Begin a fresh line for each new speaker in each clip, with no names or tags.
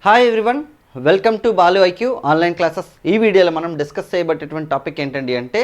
Hi everyone, welcome to Balu IQ online classes. ఈ వీడియోలో మనం డిస్కస్ చేయబట్టేటువంటి టాపిక్ ఏంటండి అంటే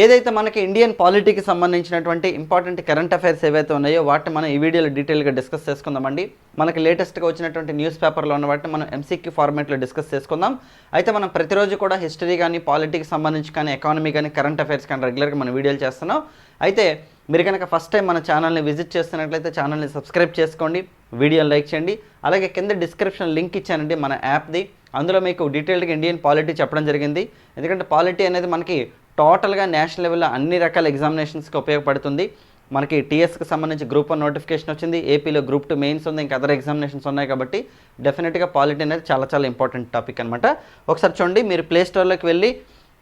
ఏదైతే మనకి ఇండియన్ పాలిటీకి సంబంధించినటువంటి ఇంపార్టెంట్ కరెంట్ అఫైర్స్ ఏవైతే ఉన్నాయో వాటిని మనం ఈ వీడియోలో డీటెయిల్గా డిస్కస్ చేసుకుందామండి. మనకి లేటెస్ట్గా వచ్చినటువంటి న్యూస్ పేపర్లో ఉన్న వాటిని మనం ఎంసీక్యూ ఫార్మాట్లో డిస్కస్ చేసుకుందాం. అయితే మనం ప్రతిరోజు కూడా హిస్టరీ కానీ, పాలిటీకి సంబంధించి కానీ, ఎకానమీ కానీ, కరెంట్ అఫైర్స్ కానీ రెగ్యులర్గా మనం వీడియోలు చేస్తున్నాం. అయితే మీరు కనుక ఫస్ట్ టైం మన ఛానల్ని విజిట్ చేస్తున్నట్లయితే ఛానల్ని సబ్స్క్రైబ్ చేసుకోండి, వీడియోని లైక్ చేయండి. అలాగే కింద డిస్క్రిప్షన్ లింక్ ఇచ్చానండి మన యాప్ది. అందులో మీకు డీటెయిల్డ్గా ఇండియన్ పాలిటీ చెప్పడం జరిగింది. ఎందుకంటే పాలిటీ అనేది మనకి టోటల్గా నేషనల్ లెవెల్లో అన్ని రకాల ఎగ్జామినేషన్స్కి ఉపయోగపడుతుంది. మనకి టీఎస్కి సంబంధించి గ్రూప్ 1 నోటిఫికేషన్ వచ్చింది, ఏపీలో గ్రూప్ 2 మెయిన్స్ ఉంది, ఇంకా అదర్ ఎగ్జామినేషన్స్ ఉన్నాయి. కాబట్టి డెఫినెట్గా పాలిటీ అనేది చాలా ఇంపార్టెంట్ టాపిక్ అనమాట. ఒకసారి చూడండి, మీరు ప్లే స్టోర్లోకి వెళ్ళి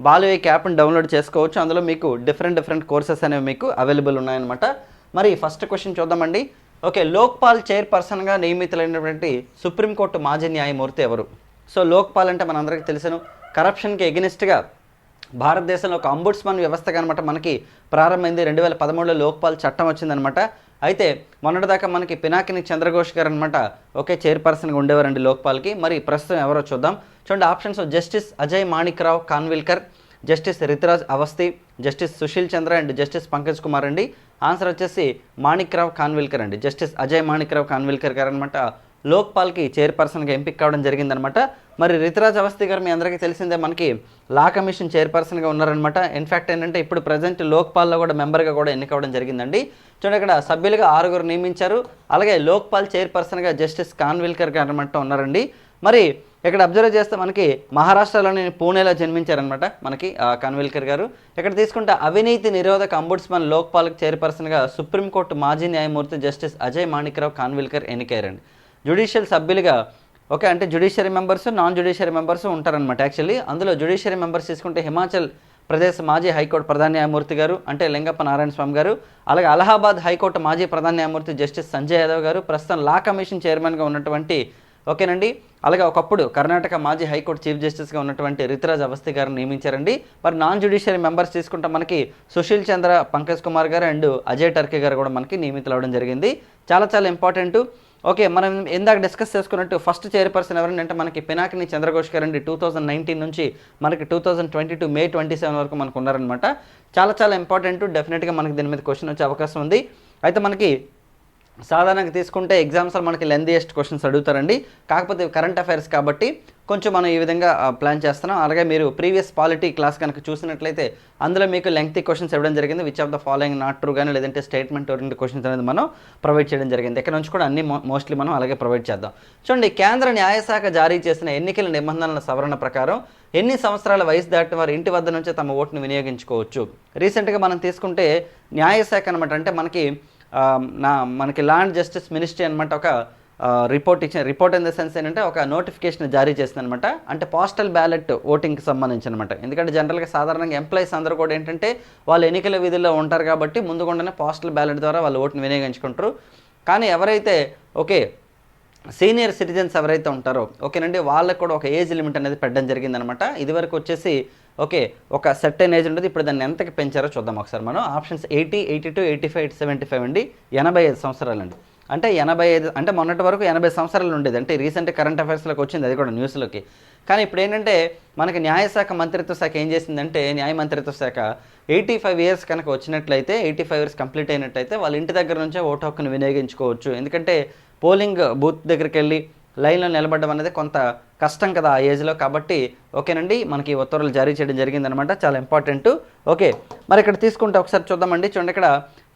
బాలు ఐక్యూ యాప్ని డౌన్లోడ్ చేసుకోవచ్చు. అందులో మీకు డిఫరెంట్ కోర్సెస్ అనేవి మీకు అవైలబుల్ ఉన్నాయన్నమాట. మరి ఫస్ట్ క్వశ్చన్ చూద్దామండి. ఓకే, లోక్పాల్ చైర్పర్సన్గా నియమితులైనటువంటి సుప్రీంకోర్టు మాజీ న్యాయమూర్తి ఎవరు? సో లోక్పాల్ అంటే మనందరికీ తెలిసిన కరప్షన్కి ఎగెనిస్ట్గా భారతదేశంలో ఒక అంబుడ్స్మన్ వ్యవస్థగా అనమాట మనకి ప్రారంభమైంది. 2013లో లోక్పాల్ చట్టం వచ్చిందనమాట. అయితే మొన్నటిదాకా మనకి పినాకిని చంద్రఘోష్ గారు అనమాట ఓకే చైర్పర్సన్గా ఉండేవారండి లోక్పాల్కి. మరి ప్రస్తుతం ఎవరో చూద్దాం. చూడండి options: justice Ajay Manikrao Khanwilkar, justice Rituraj Awasthi, justice Sushil Chandra and justice Pankaj Kumar అండి. ఆన్సర్ వచ్చేసి మాణిక్రావ్ కాన్విల్కర్ అండి. జస్టిస్ అజయ్ మాణిక్రావ్ కాన్విల్కర్ గారు అనమాట లోక్పాల్కి చైర్పర్సన్గా ఎంపిక కావడం జరిగిందనమాట. మరి రితురాజ్ అవస్థి గారు మీ అందరికీ తెలిసిందే, మనకి లా కమిషన్ చైర్పర్సన్గా ఉన్నారనమాట. ఇన్ఫ్యాక్ట్ ఏంటంటే ఇప్పుడు ప్రజెంట్ లోక్పాల్లో కూడా మెంబర్గా కూడా ఎన్నికవడం జరిగిందండి. చూడండి ఇక్కడ సభ్యులుగా 6 నియమించారు. అలాగే లోక్పాల్ చైర్పర్సన్గా జస్టిస్ కాన్విల్కర్ గారు అనమాట ఉన్నారండి. మరి ఇక్కడ అబ్జర్వ్ చేస్తే మనకి మహారాష్ట్రలోని పూణేలో జన్మించారనమాట మనకి కాన్విల్కర్ గారు. ఇక్కడ తీసుకుంటే అవినీతి నిరోధక అంబుడ్స్మన్ లోక్పాల్కి చైర్పర్సన్గా సుప్రీంకోర్టు మాజీ న్యాయమూర్తి జస్టిస్ అజయ్ మాణిక్రావ్ కాన్విల్కర్ ఎన్నికయ్యారండి. జ్యుడిషియల్ సభ్యులుగా ఓకే అంటే judiciary members, non judiciary members ఉంటారనమాట. యాక్చువల్లీ అందులో జ్యుడిషియరీ మెంబర్స్ తీసుకుంటే హిమాచల్ ప్రదేశ్ మాజీ హైకోర్టు ప్రధాన న్యాయమూర్తి గారు అంటే లింగప్ప నారాయణ స్వామి గారు, అలాగే అలహాబాద్ హైకోర్టు మాజీ ప్రధాన న్యాయమూర్తి జస్టిస్ సంజయ్ యాదవ్ గారు, ప్రస్తుతం లా కమిషన్ చైర్మన్గా ఉన్నటువంటి ఓకేనండి. అలాగే ఒకప్పుడు కర్ణాటక మాజీ హైకోర్టు చీఫ్ జస్టిస్గా ఉన్నటువంటి రితురాజ్ అవస్థి గారిని నియమించారండి. మరి నాన్ జ్యుడిషియరీ మెంబర్స్ తీసుకుంటే మనకి సుశీల్ చంద్ర, పంకజ్ కుమార్ గారు అండ్ అజయ్ టర్కే గారు కూడా మనకి నియమితులు అవడం జరిగింది. చాలా ఇంపార్టెంట్. ఓకే, మనం ఇందాక డిస్కస్ చేసుకున్నట్టు ఫస్ట్ చైర్పర్సన్ ఎవరండి అంటే మనకి పినాకిని చంద్రఘోష్ గారు అండి. 2019 నుంచి మనకి 2022 మే 27 వరకు మనకు ఉన్నారనమాట. చాలా ఇంపార్టెంట్. డెఫినెట్గా మనకి దీని మీద క్వశ్చన్ వచ్చే అవకాశం ఉంది. అయితే మనకి సాధారణంగా తీసుకుంటే ఎగ్జామ్స్లో మనకి లెందియెస్ట్ క్వశ్చన్స్ అడుగుతారండి. కాకపోతే కరెంట్ అఫైర్స్ కాబట్టి కొంచెం మనం ఈ విధంగా ప్లాన్ చేస్తున్నాం. అలాగే మీరు ప్రీవియస్ పాలిటీ క్లాస్ కనుక చూసినట్లయితే అందులో మీకు లెంగ్తీ క్వశ్చన్స్ ఇవ్వడం జరిగింది. Which of the following not true కానీ లేదంటే స్టేట్మెంట్ ఓరియంటెడ్ క్వశ్చన్స్ అనేది మనం ప్రొవైడ్ చేయడం జరిగింది. ఇక్కడ నుంచి కూడా అన్ని మోస్ట్లీ మనం అలాగే ప్రొవైడ్ చేద్దాం. చూడండి, కేంద్ర న్యాయశాఖ జారీ చేసిన ఎన్నికల నిబంధనల సవరణ ప్రకారం ఎన్ని సంవత్సరాల వయసు దాటిన వారు ఇంటి వద్ద నుంచే తమ ఓటును వినియోగించుకోవచ్చు? రీసెంట్గా మనం తీసుకుంటే న్యాయశాఖ అనమాట అంటే మనకి లా అండ్ జస్టిస్ మినిస్ట్రీ అనమాట ఒక రిపోర్ట్ ఇన్ ద సెన్స్ ఏంటంటే ఒక నోటిఫికేషన్ జారీ చేసింది అనమాట. అంటే పోస్టల్ బ్యాలెట్ ఓటింగ్కి సంబంధించి అనమాట. ఎందుకంటే జనరల్గా సాధారణంగా ఎంప్లాయీస్ అందరూ కూడా ఏంటంటే వాళ్ళు ఎన్నికల విధుల్లో ఉంటారు కాబట్టి ముందుగుండానే పోస్టల్ బ్యాలెట్ ద్వారా వాళ్ళు ఓటును వినియోగించుకుంటారు. కానీ ఎవరైతే ఓకే సీనియర్ సిటిజన్స్ ఎవరైతే ఉంటారో ఓకేనండి వాళ్ళకు కూడా ఒక ఏజ్ లిమిట్ అనేది పెట్టడం జరిగిందనమాట. ఇదివరకు వచ్చేసి ఓకే ఒక సర్టెన్ ఏజ్ ఉంటుంది. ఇప్పుడు దాన్ని ఎంతకి పెంచారో చూద్దాం ఒకసారి మనం. ఆప్షన్స్ 80, 82, 85, 75 అండి. 85 సంవత్సరాలండి. అంటే 85 అంటే మొన్నటి వరకు 80 సంవత్సరాలు ఉండేది. అంటే రీసెంట్ కరెంట్ అఫైర్స్లోకి వచ్చింది అది కూడా న్యూస్లోకి. కానీ ఇప్పుడు ఏంటంటే మనకి న్యాయశాఖ మంత్రిత్వ శాఖ ఏం చేసిందంటే న్యాయ మంత్రిత్వ శాఖ 85 ఇయర్స్ కనుక వచ్చినట్లయితే 85 ఇయర్స్ కంప్లీట్ అయినట్లయితే వాళ్ళ ఇంటి దగ్గర నుంచే ఓటు హక్కును వినియోగించుకోవచ్చు. ఎందుకంటే పోలింగ్ బూత్ దగ్గరికి వెళ్ళి లైన్లో నిలబడడం అనేది కొంత కష్టం కదా ఆ ఏజ్లో. కాబట్టి ఓకేనండి మనకి ఉత్తర్వులు జారీ చేయడం జరిగిందనమాట. చాలా ఇంపార్టెంట్. ఓకే, మరి ఇక్కడ తీసుకుంటే ఒకసారి చూద్దామండి. చూడండి ఇక్కడ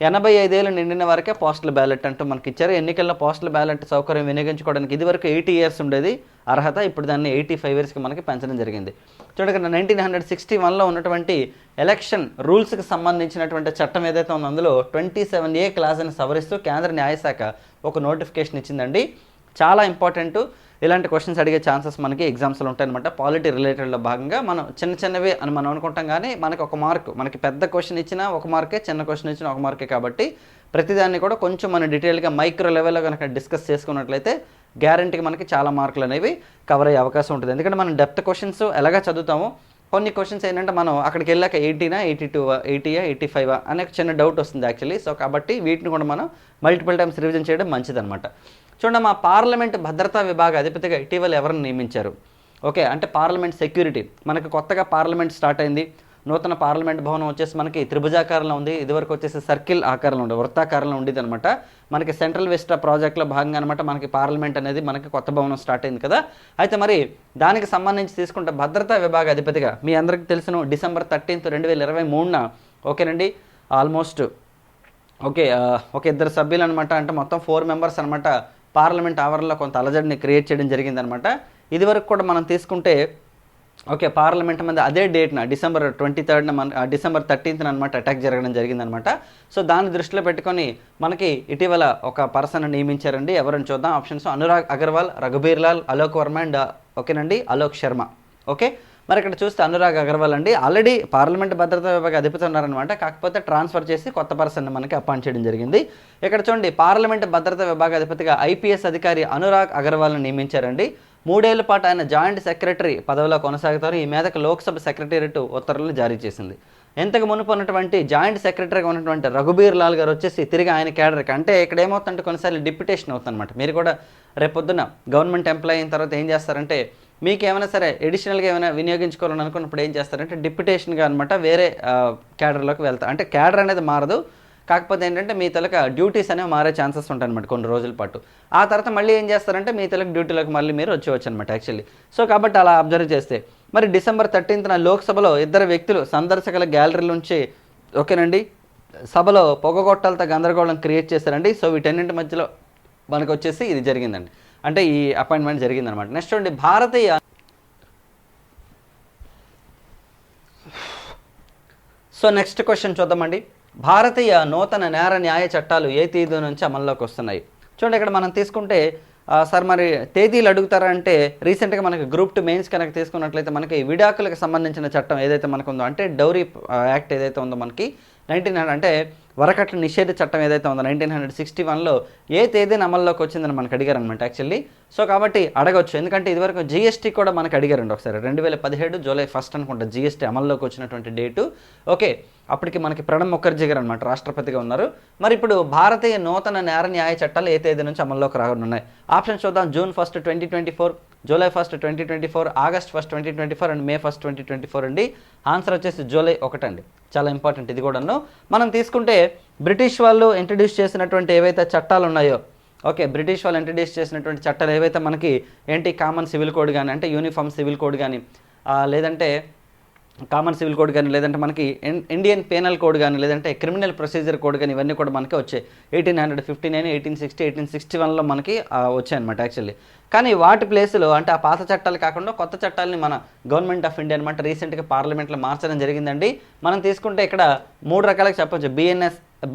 85 ఏళ్ళు నిండిన వారికే పోస్టల్ బ్యాలెట్ అంటూ మనకి ఇచ్చారు. ఎన్నికల్లో పోస్టల్ బ్యాలెట్ సౌకర్యం వినియోగించుకోవడానికి ఇదివరకు 80 ఇయర్స్ ఉండేది అర్హత. ఇప్పుడు దాన్ని 85 ఇయర్స్కి మనకి పెంచడం జరిగింది. చూడండి ఇక్కడ 1961లో ఉన్నటువంటి ఎలక్షన్ రూల్స్కి సంబంధించినటువంటి చట్టం ఏదైతే ఉందో అందులో 27A క్లాస్ని సవరిస్తూ కేంద్ర న్యాయశాఖ ఒక నోటిఫికేషన్ ఇచ్చిందండి. చాలా ఇంపార్టెంట్. ఇలాంటి క్వశ్చన్స్ అడిగే ఛాన్సెస్ మనకి ఎగ్జామ్స్లో ఉంటాయన్నమాట. పాలిటీ రిలేటెడ్లో భాగంగా మనం చిన్నవే అని మనం అనుకుంటాం కానీ మనకి ఒక మార్క్, మనకి పెద్ద క్వశ్చన్ ఇచ్చినా ఒక మార్కే, చిన్న క్వశ్చన్ ఇచ్చినా ఒక మార్కే. కాబట్టి ప్రతిదాన్ని కూడా కొంచెం మనం డీటెయిల్గా మైక్రో లెవెల్లో కనుక డిస్కస్ చేసుకున్నట్లయితే గ్యారంటీగా మనకి చాలా మార్కులు అనేవి కవర్ అయ్యే అవకాశం ఉంటుంది. ఎందుకంటే మనం డెప్త్ క్వశ్చన్స్ ఎలాగా చదువుతామో కొన్ని క్వశ్చన్స్ ఏంటంటే మనం అక్కడికి వెళ్ళాక 80నా 82 80 85 అనే చిన్న డౌట్ వస్తుంది యాక్చువల్లీ. సో కాబట్టి వీటిని కూడా మనం మల్టిపుల్ టైమ్స్ రివిజన్ చేయడం మంచిదన్నమాట. చూడండి, మా పార్లమెంట్ భద్రతా విభాగ అధిపతిగా ఇటీవల ఎవరిని నియమించారు? ఓకే, అంటే పార్లమెంట్ సెక్యూరిటీ. మనకు కొత్తగా పార్లమెంట్ స్టార్ట్ అయింది. నూతన పార్లమెంట్ భవనం వచ్చేసి మనకి త్రిభుజాకారంలో ఉంది. ఇదివరకు వచ్చేసి సర్కిల్ ఆకారంలో ఉంది, వృత్తాకారంలో ఉండేది అనమాట. మనకి సెంట్రల్ వెస్ట్ ప్రాజెక్ట్లో భాగంగా అనమాట మనకి పార్లమెంట్ అనేది మనకి కొత్త భవనం స్టార్ట్ అయింది కదా. అయితే మరి దానికి సంబంధించి తీసుకుంటే భద్రతా విభాగ అధిపతిగా మీ అందరికీ తెలిసిన December 13, 2023 ఓకేనండి, ఆల్మోస్ట్ ఓకే ఒక ఇద్దరు సభ్యులు అనమాట, అంటే మొత్తం 4 మెంబర్స్ అనమాట పార్లమెంట్ ఆవరణలో కొంత అలజడిని క్రియేట్ చేయడం జరిగిందనమాట. ఇదివరకు కూడా మనం తీసుకుంటే ఓకే పార్లమెంట్ మీద అదే డేట్న December 23 December 13 అనమాట అటాక్ జరగడం జరిగిందనమాట. సో దాన్ని దృష్టిలో పెట్టుకొని మనకి ఇటీవల ఒక పర్సన్ నియమించారండి. ఎవరని చూద్దాం. ఆప్షన్స్ అనురాగ్ అగర్వాల్, రఘుబీర్ లాల్, అలోక్ వర్మ అండ్ ఓకేనండి అలోక్ శర్మ. ఓకే, మరి ఇక్కడ చూస్తే అనురాగ్ అగర్వాల్ అండి ఆల్రెడీ పార్లమెంట్ భద్రతా విభాగ అధిపతి ఉన్నారనమాట. కాకపోతే ట్రాన్స్ఫర్ చేసి కొత్త పర్సన్ మనకి అపాయింట్ చేయడం జరిగింది. ఇక్కడ చూడండి, పార్లమెంట్ భద్రతా విభాగ అధిపతిగా IPS అధికారి అనురాగ్ అగర్వాల్ని నియమించారండి. 3 ఏళ్ల పాటు ఆయన జాయింట్ సెక్రటరీ పదవిలో కొనసాగుతారు. ఈ మీదకు లోక్సభ సెక్రటేరియట్ ఉత్తర్వులను జారీ చేసింది. ఇంతకు మునుపు ఉన్నటువంటి జాయింట్ సెక్రటరీగా ఉన్నటువంటి రఘుబీర్ లాల్ గారు వచ్చేసి తిరిగి ఆయన క్యాడర్కి, అంటే ఇక్కడ ఏమవుతుందంటే కొన్నిసార్లు డిప్యుటేషన్ అవుతుందన్నమాట. మీరు కూడా రేపొద్దున గవర్నమెంట్ ఎంప్లాయ్ అయిన తర్వాత ఏం చేస్తారంటే మీకు ఏమైనా సరే ఎడిషనల్గా ఏమైనా వినియోగించుకోవాలని అనుకున్నప్పుడు ఏం చేస్తారంటే డిప్యుటేషన్గా అనమాట వేరే క్యాడర్లోకి వెళ్తారు. అంటే క్యాడర్ అనేది మారదు, కాకపోతే ఏంటంటే మీ తలక డ్యూటీస్ అనేవి మారే ఛాన్సెస్ ఉంటాయి అనమాట కొన్ని రోజుల పాటు. ఆ తర్వాత మళ్ళీ ఏం చేస్తారంటే మీ తలక డ్యూటీలోకి మళ్ళీ మీరు వచ్చేవచ్చు అనమాట యాక్చువల్లీ. సో కాబట్టి అలా అబ్జర్వ్ చేస్తే మరి December 13 లోక్సభలో 2 వ్యక్తులు సందర్శకుల గ్యాలరీ నుంచి ఓకేనండి సభలో పొగగొట్టాలతో గందరగోళం క్రియేట్ చేశారండి. సో వీటన్నింటి మధ్యలో మనకు వచ్చేసి ఇది జరిగిందండి, అంటే ఈ అపాయింట్మెంట్ జరిగిందనమాట. నెక్స్ట్ చూడండి, భారతీయ సో నెక్స్ట్ క్వశ్చన్ చూద్దామండి. భారతీయ నూతన నేర న్యాయ చట్టాలు ఏ తేదీ నుంచి అమల్లోకి వస్తున్నాయి? చూడండి, ఇక్కడ మనం తీసుకుంటే సార్ మరి తేదీలు అడుగుతారా అంటే రీసెంట్గా మనకి Group 2 మెయిన్స్ కనుక తీసుకున్నట్లయితే మనకి విడాకులకు సంబంధించిన చట్టం ఏదైతే మనకు ఉందో, అంటే డౌరీ యాక్ట్ ఏదైతే ఉందో మనకి 1900 అంటే వరకట్ల నిషేధ చట్టం ఏదైతే ఉందో 1961లో ఏ తేదీని అమల్లోకి వచ్చిందని మనకు అడిగారు అనమాట యాక్చువల్లీ. సో కాబట్టి అడగవచ్చు, ఎందుకంటే ఇదివరకు GST కూడా మనకు అడిగారండి ఒకసారి. 2017 July 1 అనుకుంటా GST అమల్లోకి వచ్చినటువంటి డేటు. ఓకే, అప్పటికి మనకి ప్రణబ్ ముఖర్జీ గారు అనమాట రాష్ట్రపతిగా ఉన్నారు. మరి ఇప్పుడు భారతీయ నూతన నేర న్యాయ చట్టాలు ఏ తేదీ నుంచి అమల్లోకి రానున్నాయి? ఆప్షన్ చూద్దాం. June 1, 2024, July 1, 2024, August 1, 2024 and May 1, 2024 అండి. ఆన్సర్ వచ్చేసి July 1 అండి. చాలా ఇంపార్టెంట్ ఇది కూడాను. మనం తీసుకుంటే బ్రిటిష్ వాళ్ళు ఇంట్రడ్యూస్ చేసినటువంటి ఏవైతే చట్టాలు ఉన్నాయో, ఓకే బ్రిటిష్ వాళ్ళు ఇంట్రడ్యూస్ చేసినటువంటి చట్టాలు ఏవైతే మనకి ఏంటి కామన్ సివిల్ కోడ్ కానీ, అంటే యూనిఫామ్ సివిల్ కోడ్ కానీ, లేదంటే కామన్ సివిల్ కోడ్ కానీ, లేదంటే మనకి ఇండియన్ పేనల్ కోడ్ కానీ, లేదంటే క్రిమినల్ ప్రొసీజర్ కోడ్ కానీ, ఇవన్నీ కూడా మనకి వచ్చాయి. 1859, 1860, 1861లో మనకి వచ్చాయన్నమాట యాక్చువల్లీ. కానీ వాటి ప్లేస్లో అంటే ఆ పాత చట్టాలు కాకుండా కొత్త చట్టాలని మన గవర్నమెంట్ ఆఫ్ ఇండియా అనమాట రీసెంట్గా పార్లమెంట్లో మార్చడం జరిగిందండి. మనం తీసుకుంటే ఇక్కడ 3 రకాలుగా చెప్పొచ్చు.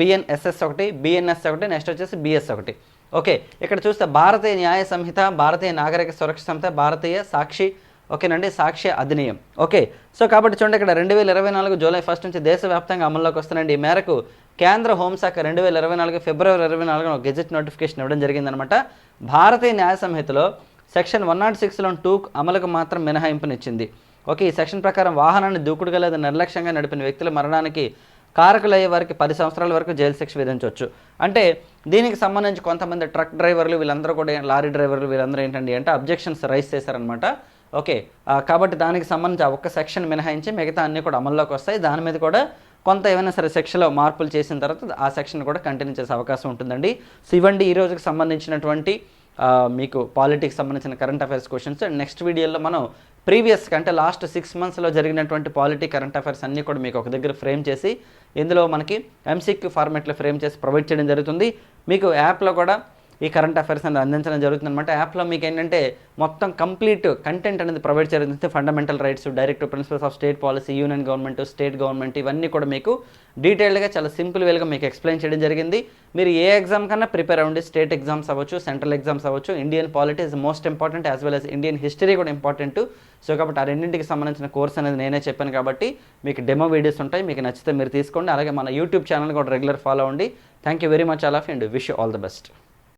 BNSS ఒకటి, BNS ఒకటి, నెక్స్ట్ వచ్చేసి BS ఒకటి. ఓకే, ఇక్కడ చూస్తే భారతీయ న్యాయ సంహిత, భారతీయ నాగరిక సురక్ష సంహిత, భారతీయ సాక్షి ఓకేనండి సాక్ష్య అధినియం. ఓకే, సో కాబట్టి చూడండి ఇక్కడ 2024 July 1 నుంచి దేశవ్యాప్తంగా అమల్లోకి వస్తున్నాయండి. ఈ మేరకు కేంద్ర హోంశాఖ 2024 February 24 గెజెట్ నోటిఫికేషన్ ఇవ్వడం జరిగిందనమాట. భారతీయ న్యాయ సంహితలో సెక్షన్ 106 2 అమలుకు మాత్రం మినహాయింపునిచ్చింది. ఓకే, ఈ సెక్షన్ ప్రకారం వాహనాన్ని దూకుడుగా లేదా నిర్లక్ష్యంగా నడిపిన వ్యక్తుల మరణానికి కారకులయ్యే వారికి 10 సంవత్సరాల వరకు జైలు శిక్ష విధించవచ్చు. అంటే దీనికి సంబంధించి కొంతమంది ట్రక్ డ్రైవర్లు వీళ్ళందరూ కూడా లారీ డ్రైవర్లు వీళ్ళందరూ ఏంటండి అంటే అబ్జెక్షన్స్ రైజ్ చేశారనమాట. ఓకే, కాబట్టి దానికి సంబంధించి ఒక్క సెక్షన్ మినహాయించి మిగతా అన్నీ కూడా అమల్లోకి వస్తాయి. దాని మీద కూడా కొంత ఏమైనా సరే సెక్షన్లో మార్పులు చేసిన తర్వాత ఆ సెక్షన్ కూడా కంటిన్యూ చేసే అవకాశం ఉంటుందండి. సో ఇవ్వండి ఈ రోజుకి సంబంధించినటువంటి మీకు పాలిటిక్స్ సంబంధించిన కరెంట్ అఫైర్స్ క్వశ్చన్స్. నెక్స్ట్ వీడియోలో మనం ప్రీవియస్ అంటే లాస్ట్ 6 monthsలో జరిగినటువంటి కరెంట్ అఫైర్స్ అన్నీ కూడా మీకు ఒక దగ్గర ఫ్రేమ్ చేసి ఇందులో మనకి MCQ ఫార్మాట్లో ఫ్రేమ్ చేసి ప్రొవైడ్ చేయడం జరుగుతుంది. మీకు యాప్లో కూడా ఈ కరెంట్ అఫైర్స్ అనేది అందించడం జరుగుతుంది అనమాట. యాప్లో మీకు ఏంటంటే మొత్తం కంప్లీట్ కంటెంట్ అనేది ప్రొవైడ్ చేయడం, fundamental rights, direct principles of state policy, union government, state government, ఇవన్నీ కూడా మీకు డీటెయిల్డ్గా చాలా సింపుల్ వేగా మీకు ఎక్స్ప్లెయిన్ చేయడం జరిగింది. మీరు ఏ ఎగ్జామ్ కన్నా ప్రిపేర్ అవ్వండి. స్టేట్ ఎగ్జామ్స్ అవ్వచ్చు, సెంట్రల్ ఎగ్జామ్స్ అవ్వచ్చు. Indian polity is most important as well as Indian history కూడా ఇంపార్టెంట్. సో కాబట్టి ఆ రెండింటికి సంబంధించిన కోర్స్ అనేది నేనే చెప్పాను కాబట్టి మీకు డెమో వీడియోస్ ఉంటాయి. మీకు నచ్చితే మీరు తీసుకోండి. అలాగే మన యూట్యూబ్ ఛానల్ కూడా రెగ్యులర్ ఫాలో అవ్వండి. Thank you very much all of you and wish you all the best.